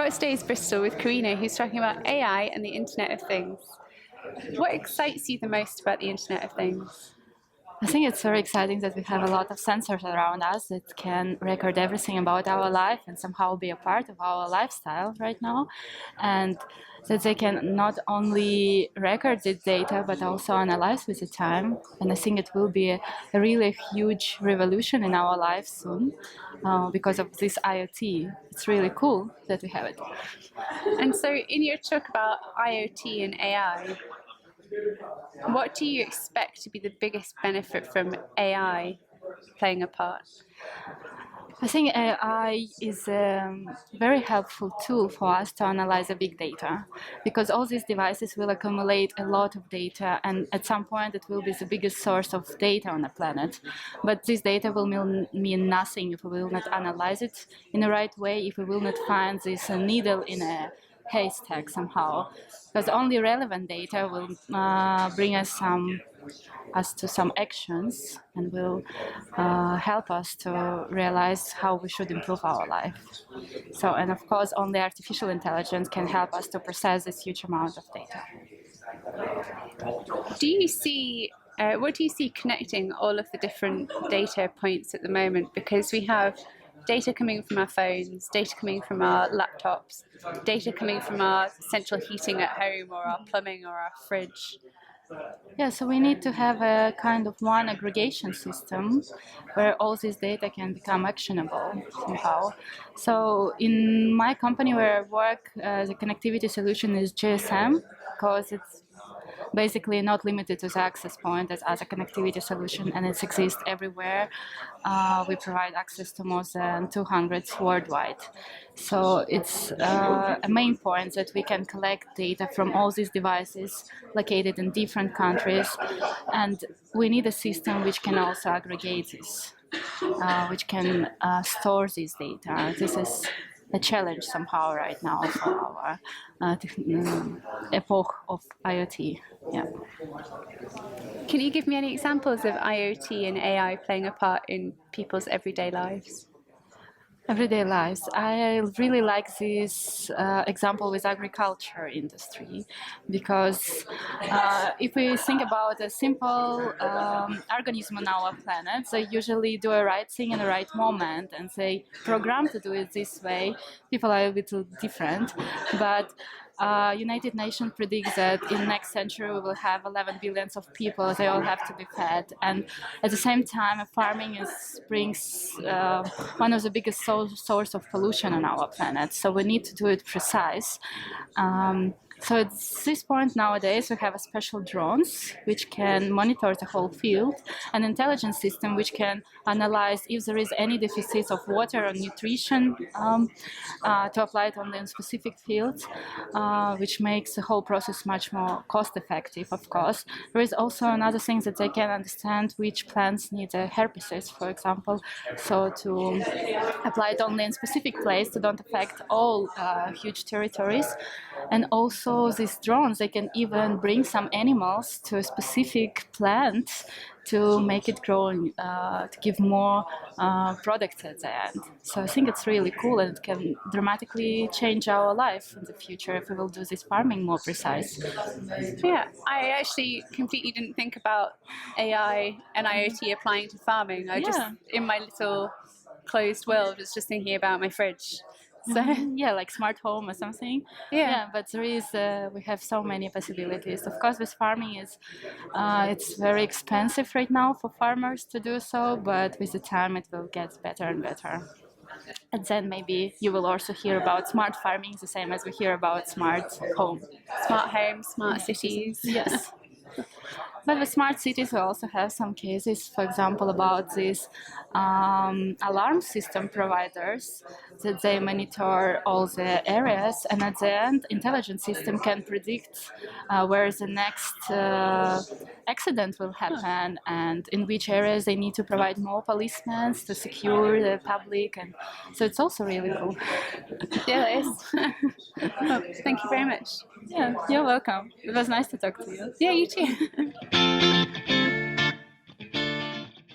Voxxed Days Bristol with Karina, who's talking about AI and the Internet of Things. What excites you the most about the Internet of Things? I think it's very exciting that we have a lot of sensors around us that can record everything about our life and somehow be a part of our lifestyle right now. And that they can not only record this data but also analyze with the time. And I think it will be a really huge revolution in our lives soon because of this IoT. It's really cool that we have it. And so, in your talk about IoT and AI, what do you expect to be the biggest benefit from AI playing a part? I think AI is a very helpful tool for us to analyze the big data, because all these devices will accumulate a lot of data, and at some point it will be the biggest source of data on the planet. But this data will mean nothing if we will not analyze it in the right way, if we will not find this needle in a haystack somehow, because only relevant data will bring us to some actions and will help us to realize how we should improve our life. So, and of course, only artificial intelligence can help us to process this huge amount of data. Do you see what do you see connecting all of the different data points at the moment? Because we have data coming from our phones, data coming from our laptops, data coming from our central heating at home or our plumbing or our fridge. Yeah, so we need to have a kind of one aggregation system where all this data can become actionable somehow. So in my company where I work, the connectivity solution is GSM, because it's basically not limited to the access point as a connectivity solution, and it exists everywhere. We provide access to more than 200 worldwide. So it's a main point that we can collect data from all these devices located in different countries, and we need a system which can also aggregate this, which can store this data. This is a challenge somehow right now for our epoch of IoT. Yeah. Can you give me any examples of IoT and AI playing a part in people's everyday lives? Everyday lives. I really like this example with agriculture industry, because if we think about a simple organism on our planet, they usually do a right thing in the right moment, and they program to do it this way. People are a little different, but United Nations predicts that in next century we will have 11 billion of people. They all have to be fed, and at the same time, farming brings one of the biggest source of pollution on our planet. So we need to do it precise. So at this point nowadays, we have a special drones which can monitor the whole field, an intelligence system which can analyze if there is any deficits of water or nutrition to apply it only in specific fields, which makes the whole process much more cost-effective, of course. There is also another thing that they can understand which plants need herbicides, for example, so to apply it only in specific place to don't affect all huge territories. And also these drones, they can even bring some animals to a specific plant to make it grow, to give more products at the end. So I think it's really cool, and it can dramatically change our life in the future if we will do this farming more precise. Yeah, I actually completely didn't think about AI and IoT applying to farming. I just, in my little closed world, was just thinking about my fridge. So yeah, like smart home or something. Yeah, but there is we have so many possibilities. Of course, with farming it's very expensive right now for farmers to do so, but with the time it will get better and better. And then maybe you will also hear about smart farming, the same as we hear about smart home. Smart homes, smart cities. Yes. But with smart cities, we also have some cases, for example, about these alarm system providers, that they monitor all the areas, and at the end, intelligence system can predict where the next accident will happen and in which areas they need to provide more policemen to secure the public, and so it's also really cool. Yeah, it is. Well, thank you very much. Yeah, you're welcome. It was nice to talk to you. Yeah, you too.